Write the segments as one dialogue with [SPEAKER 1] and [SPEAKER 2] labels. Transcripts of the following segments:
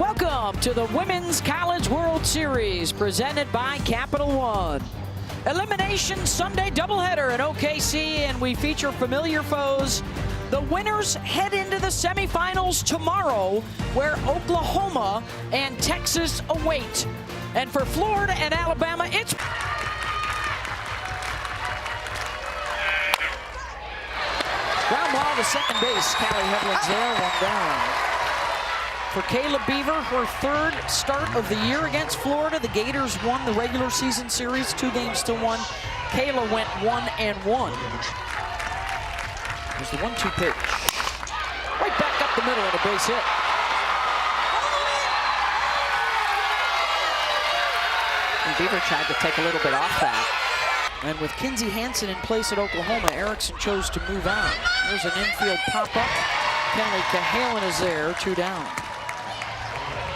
[SPEAKER 1] Welcome to the Women's College World Series presented by Capital One. Elimination Sunday doubleheader in OKC, and we feature familiar foes. The winners head into the semifinals tomorrow, where Oklahoma and Texas await. And for Florida and Alabama, it's ground ball to second base. Callie Hedlund's there, one down. For Kayla Beaver, her third start of the year against Florida. The Gators won the regular season series 2-1. Kayla went 1-1. There's the 1-2 pitch. Right back up the middle and a base hit.
[SPEAKER 2] And Beaver tried to take a little bit off that.
[SPEAKER 1] And with Kinsey Hansen in place at Oklahoma, Erickson chose to move out. There's an infield pop-up. Kelly Cahalan is there, 2 down.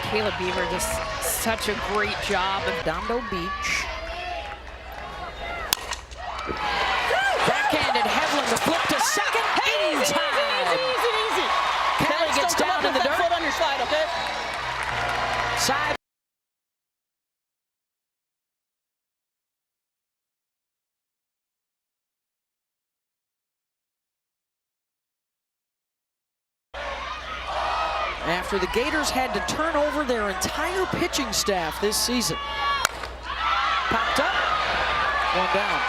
[SPEAKER 2] Kayla Beaver just such a great job.
[SPEAKER 1] Dondo Beach. Backhanded Hedlund, the flip to second. In time.
[SPEAKER 2] Easy.
[SPEAKER 1] Kelly gets down in the dirt.
[SPEAKER 2] Foot on your slide, okay?
[SPEAKER 1] Side. After the Gators had to turn over their entire pitching staff this season. Popped up, 1 down.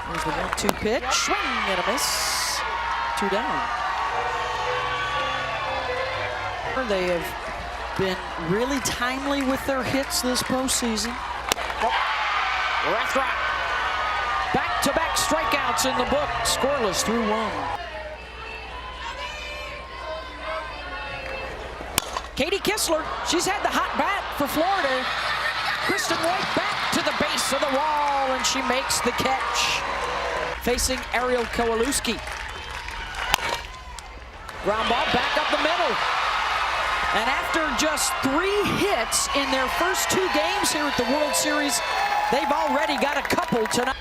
[SPEAKER 1] There's the 1-2 pitch, swing and a miss, 2 down. They have been really timely with their hits this postseason. Left right. Back-to-back strikeouts in the book, scoreless through 1. Katie Kistler, she's had the hot bat for Florida. Kristen White back to the base of the wall, and she makes the catch. Facing Ariel Kowalewski. Ground ball back up the middle. And after just 3 hits in their first 2 games here at the World Series, they've already got a couple tonight.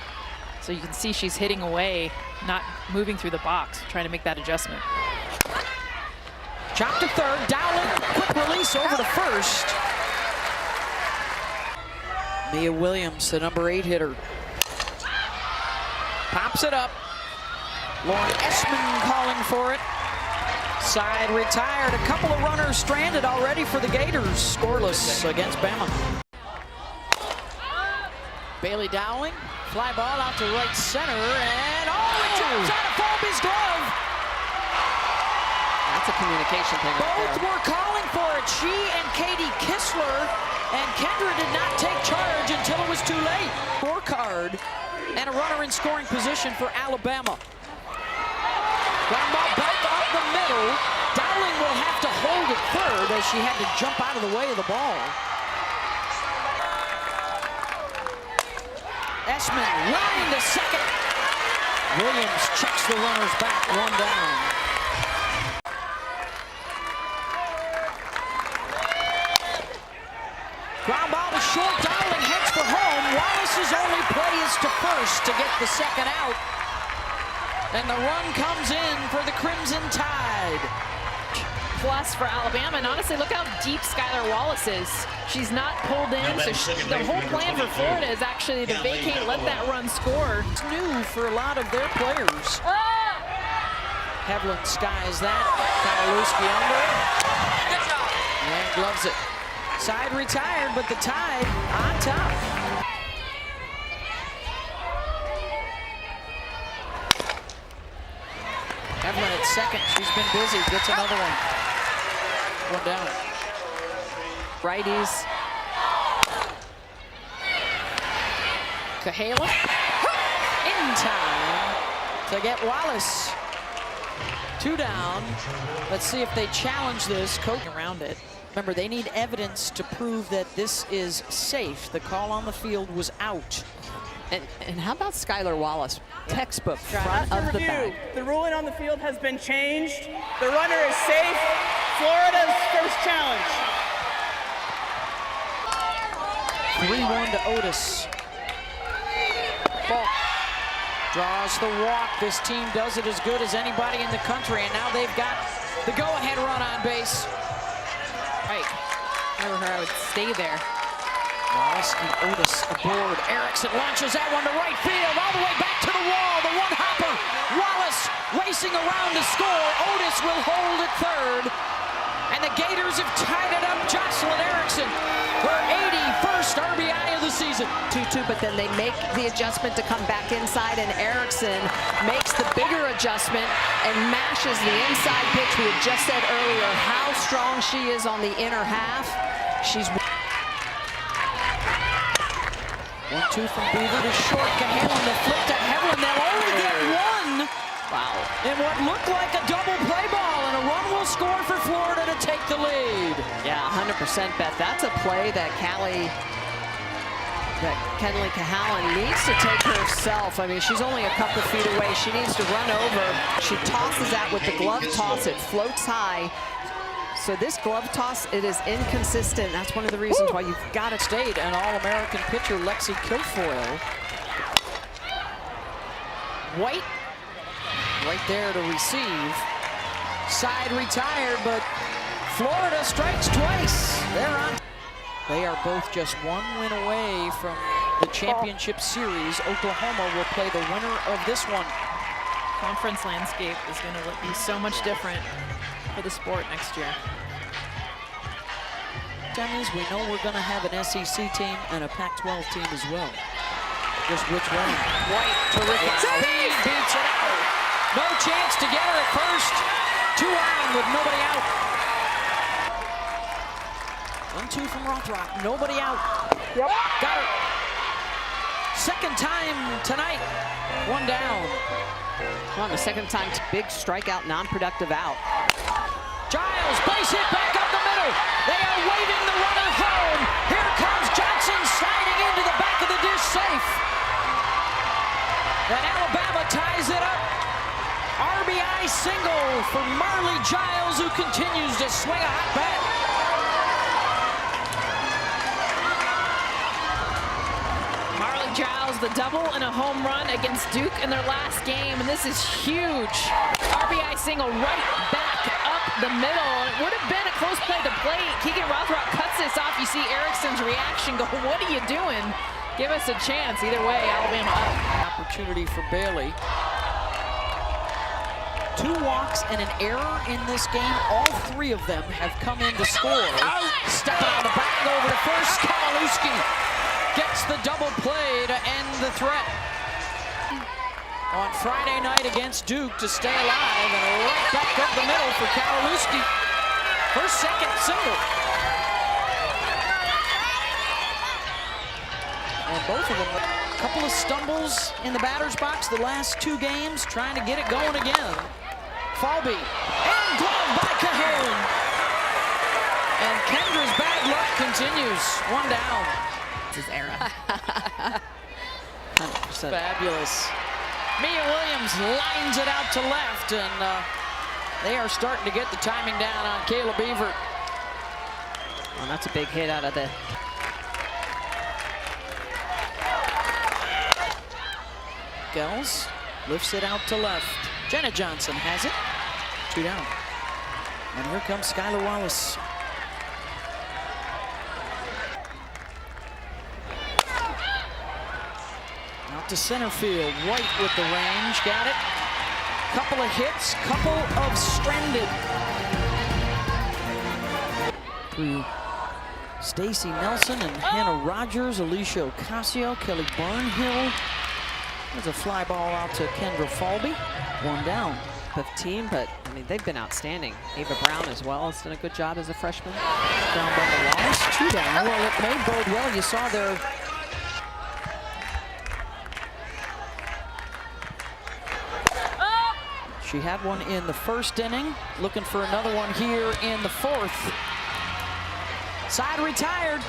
[SPEAKER 2] So you can see she's hitting away, not moving through the box, trying to make that adjustment.
[SPEAKER 1] Chop to third, Dowling, quick release over to first. Mia Williams, the number 8 hitter. Pops it up. Lauren Esmond calling for it. Side retired, a couple of runners stranded already for the Gators. Scoreless against Bama. Bailey Dowling, fly ball out to right center, and it jumps out of Colby's glove.
[SPEAKER 2] That's a communication thing right
[SPEAKER 1] Both
[SPEAKER 2] there.
[SPEAKER 1] were calling for it, she and Katie Kistler, and Kendra did not take charge until it was too late. Scorecard and a runner in scoring position for Alabama. Ground ball back up the middle. Dowling will have to hold it third as she had to jump out of the way of the ball. Esmond line to second. Williams checks the runners back, 1 down. Ground ball to short, Dowling heads for home. Wallace's only play is to first to get the second out. And the run comes in for the Crimson Tide.
[SPEAKER 2] Plus for Alabama, and honestly, look how deep Skylar Wallace is. She's not pulled in, so the whole plan for Florida is actually to vacate, let that run score.
[SPEAKER 1] It's new for a lot of their players. Hedlund skies that. Kowalewski under. And gloves it. Side retired, but the Tide on top. Hedlund at second. She's been busy. Gets another one. 1 down.
[SPEAKER 2] Righties.
[SPEAKER 1] Cahalan in time to get Wallace. 2 down. Let's see if they challenge this. Coach around it. Remember, they need evidence to prove that this is safe. The call on the field was out.
[SPEAKER 2] And how about Skylar Wallace? Textbook front of the bag.
[SPEAKER 3] The ruling on the field has been changed. The runner is safe. Florida's first challenge.
[SPEAKER 1] 3-1 to Otis. Ball. Draws the walk. This team does it as good as anybody in the country, and now they've got the go-ahead run on base.
[SPEAKER 2] Right. Never heard I would stay there.
[SPEAKER 1] Wallace and Otis aboard. Erickson launches that one to right field, all the way back to the wall. The one-hopper. Wallace racing around to score. Otis will hold at third. And the Gators have tied it up. Jocelyn Erickson, her 81st RBI of the season.
[SPEAKER 4] 2-2, but then they make the adjustment to come back inside, and Erickson makes the bigger adjustment and mashes the inside pitch. We had just said earlier how strong she is on the inner half. She's
[SPEAKER 1] 1-2 from Beaver to short. Cahalan, the flip to Hevlin. They'll only get one.
[SPEAKER 4] wow.
[SPEAKER 1] In what looked like a double play ball, and a run will score for Florida to take the lead.
[SPEAKER 4] Yeah, 100%, Beth. That's a play that Kenley Cahalan needs to take herself. I mean, she's only a couple feet away. She needs to run over. She tosses that with the glove toss. It floats high. So this glove toss, it is inconsistent. That's one of the reasons why you've got to
[SPEAKER 1] State an All-American pitcher, Lexi Kilfoyle. White right there to receive. Side retired, but Florida strikes twice. They're on. They are both just one win away from the championship series. Oklahoma will play the winner of this one.
[SPEAKER 2] Conference landscape is going to be so much different for the sport next year.
[SPEAKER 1] Dennis, we know we're going to have an SEC team and a Pac-12 team as well. Just which one? White, terrific speed, beats it out. No chance to get her at first. 2 on with nobody out. 1-2 from Rothrock, nobody out. Yep. Got her. Second time tonight, 1 down.
[SPEAKER 4] on the second time. Big strikeout, non-productive out.
[SPEAKER 1] Giles, base hit back up the middle. They are waving the runner home. Here comes Johnson sliding into the back of the dish safe. And Alabama ties it up. RBI single for Marley Giles, who continues to swing a hot bat.
[SPEAKER 2] Marley Giles, the double and a home run against Duke in their last game, and this is huge. RBI single right back up the middle. It would have been a close play to plate. Keegan Rothrock cuts this off. You see Erickson's reaction go, what are you doing? Give us a chance. Either way, Alabama up.
[SPEAKER 1] Opportunity for Bailey. 2 walks and an error in this game. All 3 of them have come in to score. Stepping on the bag over to first. Kalinowski gets the double play to end the threat. On Friday night against Duke to stay alive, and right back up the middle for Kalinowski. First, second, single. And both of them, a couple of stumbles in the batter's box the last 2 games, trying to get it going again. Falby, and glove by Cahalan. And Kendra's bad luck continues. 1 down.
[SPEAKER 4] This is era. 100%.
[SPEAKER 1] Fabulous. Mia Williams lines it out to left, and they are starting to get the timing down on Kayla Beaver.
[SPEAKER 4] Well, that's a big hit out of the...
[SPEAKER 1] Gels lifts it out to left. Jenna Johnson has it. 2 down. And here comes Skylar Wallace. Out to center field. White with the range. Got it. Couple of hits. Couple of stranded. Through Stacy Nelson and Hannah Rogers, Alicia Ocasio, Kelly Barnhill. There's a fly ball out to Kendra Falby. 1 down.
[SPEAKER 4] 15, but I mean, they've been outstanding. Ava Brown as well has done a good job as a freshman.
[SPEAKER 1] Down by the Wallace. 2 down. Well, it may bode well. You saw their... She had one in the first inning. Looking for another one here in the 4th. Side retired.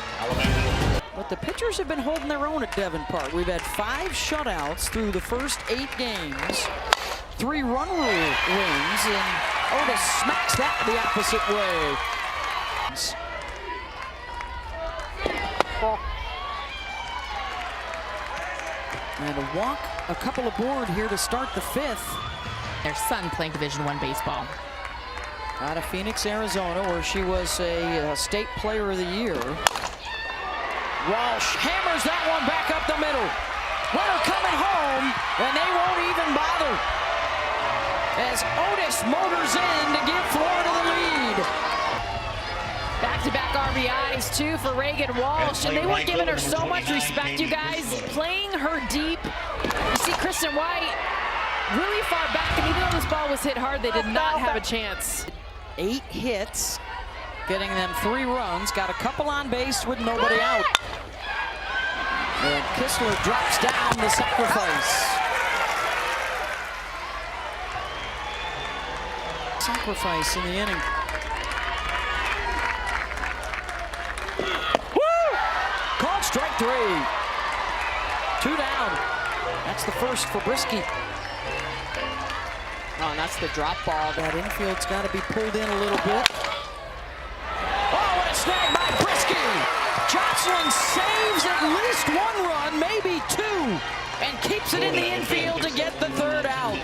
[SPEAKER 1] But the pitchers have been holding their own at Devon Park. We've had 5 shutouts through the first 8 games. 3 run rule wins, and Otis smacks that the opposite way. And a walk, a couple aboard here to start the fifth.
[SPEAKER 2] Their son playing Division I baseball.
[SPEAKER 1] Out of Phoenix, Arizona, where she was a state player of the year. Walsh hammers that one back up the middle. Winner coming home, and they won't even bother. As Otis motors in to give Florida the lead.
[SPEAKER 2] Back-to-back RBIs, too, for Reagan Walsh, and they were giving her so much respect, you guys, playing her deep. You see Kristen White really far back, and even though this ball was hit hard, they did not have a chance.
[SPEAKER 1] 8 hits, getting them 3 runs, got a couple on base with nobody out. And Kistler drops down the sacrifice. Sacrifice in the inning. Woo! Called strike 3. 2 down. That's the first for Brisky.
[SPEAKER 4] Oh, and that's the drop ball.
[SPEAKER 1] That infield's got to be pulled in a little bit. Oh, what a snag by Brisky! Jocelyn saves at least 1 run, maybe 2, and keeps it in the infield to get the 3rd out.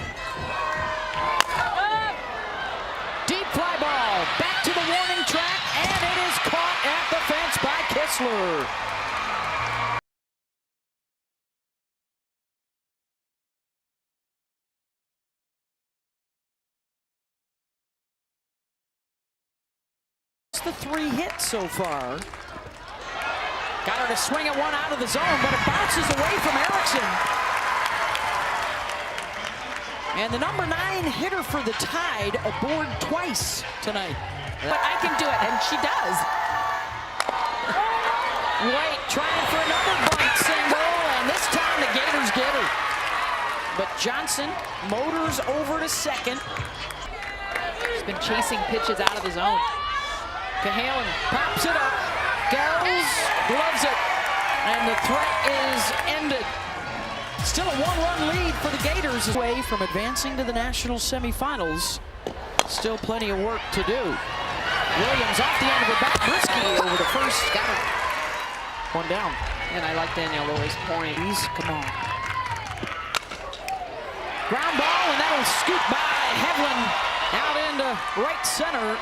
[SPEAKER 1] Deep fly ball, back to the warning track, and it is caught at the fence by Kistler. The 3 hits so far. Got her to swing at one out of the zone, but it bounces away from Erickson. And the number 9 hitter for the Tide aboard twice tonight.
[SPEAKER 2] But I can do it, and she does.
[SPEAKER 1] White trying for another bunt single, and this time the Gators get her. But Johnson motors over to second.
[SPEAKER 2] She's been chasing pitches out of the zone.
[SPEAKER 1] Cahalan pops it up, Gels gloves it, and the threat is ended. Still a 1-run lead for the Gators away from advancing to the national semifinals. Still plenty of work to do. Williams off the end of the bat, Brisky over to first, got it. 1 down.
[SPEAKER 4] And I like Danielle Lilly's point.
[SPEAKER 1] Come on. Ground ball, and that'll scoot by Hevlin out into right center.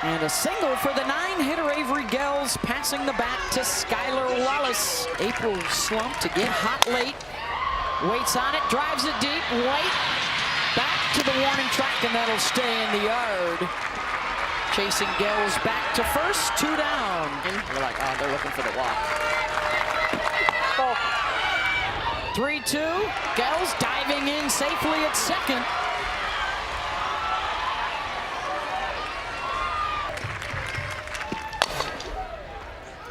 [SPEAKER 1] And a single for the 9-hitter Avery Gels, passing the bat to Skylar Wallace. April slump to get hot late. Waits on it, drives it deep. White back to the warning track, and that'll stay in the yard. Chasing Gels back to first, 2 down.
[SPEAKER 4] We're like, oh, they're looking for the walk.
[SPEAKER 1] 3-2. Gels diving in safely at second.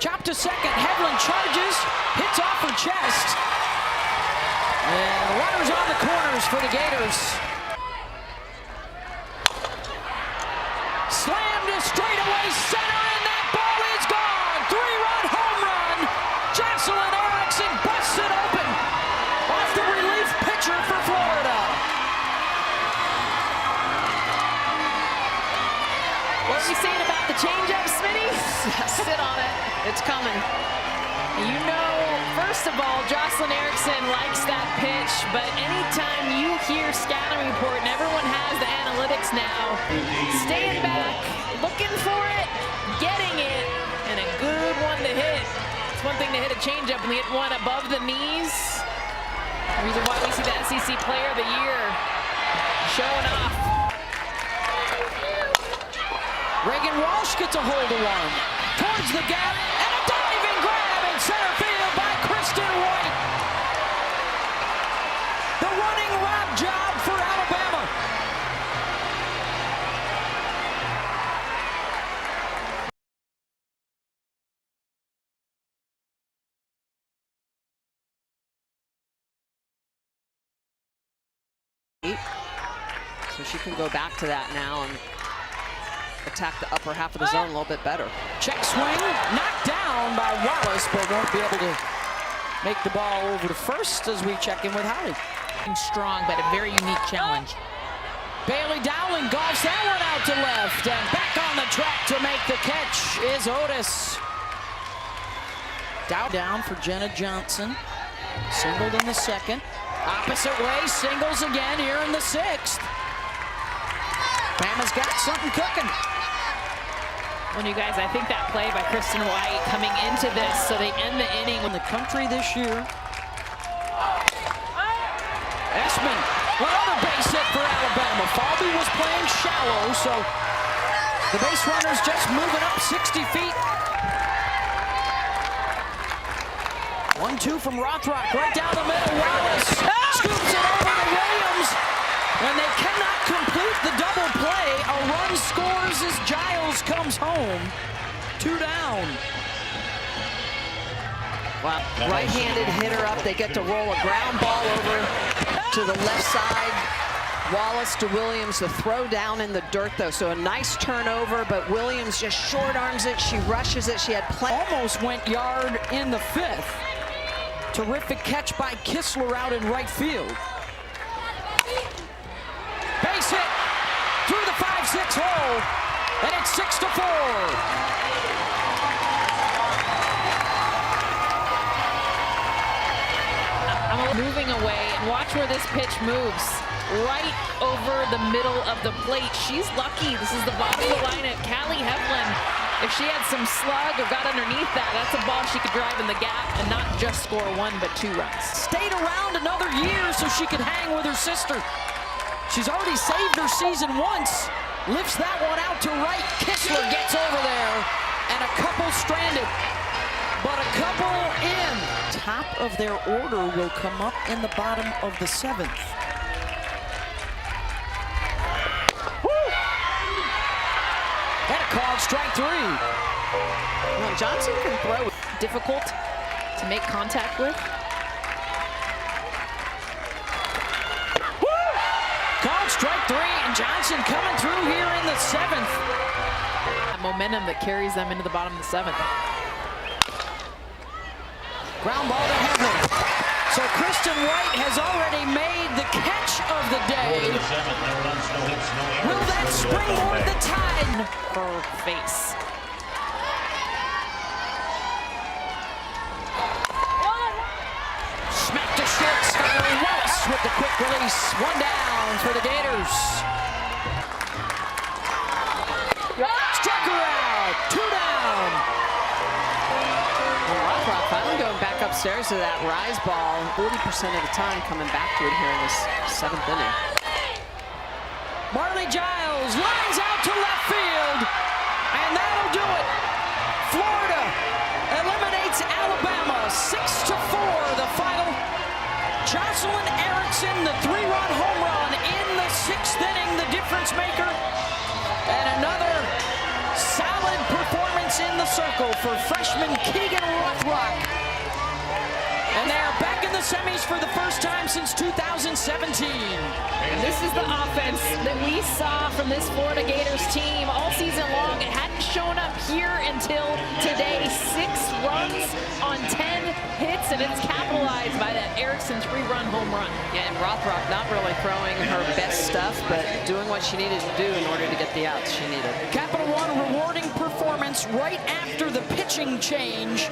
[SPEAKER 1] Chop to second, Hevlin charges, hits off her chest. And runners on the corners for the Gators. Slammed to straightaway center, and that ball is gone. 3-run home run. Jocelyn Erickson busts it open off the relief pitcher for Florida.
[SPEAKER 2] What are we saying about the changeup, Smitty?
[SPEAKER 4] Sit on it. It's coming.
[SPEAKER 2] You know, first of all, Jocelyn Erickson likes that pitch, but anytime you hear scouting report, and everyone has the analytics now, staying back, looking for it, getting it, and a good one to hit. It's one thing to hit a changeup and hit one above the knees. The reason why we see the SEC Player of the Year showing off.
[SPEAKER 1] Reagan Walsh gets a hold of one. Towards the gap, and a diving grab in center field by Kristen White. The running Rob job for Alabama.
[SPEAKER 4] So she can go back to that now and attack the upper half of the zone a little bit better.
[SPEAKER 1] Check swing, knocked down by Wallace, but won't be able to make the ball over to first as we check in with Holly.
[SPEAKER 2] Strong, but a very unique challenge.
[SPEAKER 1] Bailey Dowling golfs that one out to left, and back on the track to make the catch is Otis. Down for Jenna Johnson. Singled in the second. Opposite way, singles again here in the sixth. Bama's got something cooking.
[SPEAKER 2] Well, you guys, I think that play by Kristen White coming into this, so they end the inning.
[SPEAKER 1] In the country this year. Esman, another base hit for Alabama. Falby was playing shallow, so the base runner's just moving up 60 feet. 1-2 from Rothrock, right down the middle. Wallace scoops it over to Williams, and they cannot complete the double play. A run scores as Giles comes home. 2 down.
[SPEAKER 4] Wow. Right-handed hitter up. They get to roll a ground ball over to the left side. Wallace to Williams. The throw down in the dirt, though. So a nice turnover, but Williams just short arms it. She rushes it. She had plenty.
[SPEAKER 1] Almost went yard in the fifth. Terrific catch by Kistler out in right field. Base hit through the 5-6 hole, and it's 6-4.
[SPEAKER 2] I'm moving away, and watch where this pitch moves. Right over the middle of the plate. She's lucky. This is the bottom of the lineup. Callie Heflin, if she had some slug or got underneath that, that's a ball she could drive in the gap and not just score 1 but 2 runs.
[SPEAKER 1] Stayed around another year so she could hang with her sister. She's already saved her season once. Lifts that one out to right. Kistler gets over there, and a couple stranded, but a couple in. Top of their order will come up in the bottom of the 7th. And a called strike 3.
[SPEAKER 4] Well, Johnson can throw.
[SPEAKER 2] Difficult to make contact with.
[SPEAKER 1] Called strike 3, and Johnson coming through here in the 7th.
[SPEAKER 2] That momentum that carries them into the bottom of the 7th.
[SPEAKER 1] Ground ball to Heflin. So Kristen White has already made the catch of the day. Will that springboard the tide?
[SPEAKER 2] Her face.
[SPEAKER 1] Smack to short. Skylar Wallace with the quick release. 1 down for the Gators. Struck her out. 2 down.
[SPEAKER 4] Rothrock finally going back upstairs to that rise ball. 40% of the time coming back to it here in this 7th inning.
[SPEAKER 1] Marley Giles lines out to left field, and that'll do it. Florida eliminates Alabama 6-4. The final. Jocelyn Erickson, the 3-run home run in the 6th inning, the difference maker. And another solid performance in the circle for freshman Keegan Rothrock. And they are back in the semis for the first time since 2017.
[SPEAKER 2] And this is the offense that we saw from this Florida Gators team all season long. It hadn't shown up here until today. 6 runs on 10 hits, and it's capitalized by that Erickson 3-run home run.
[SPEAKER 4] Yeah, and Rothrock not really throwing her best stuff, but doing what she needed to do in order to get the outs she needed.
[SPEAKER 1] Capital One rewarding performance right after the pitching change.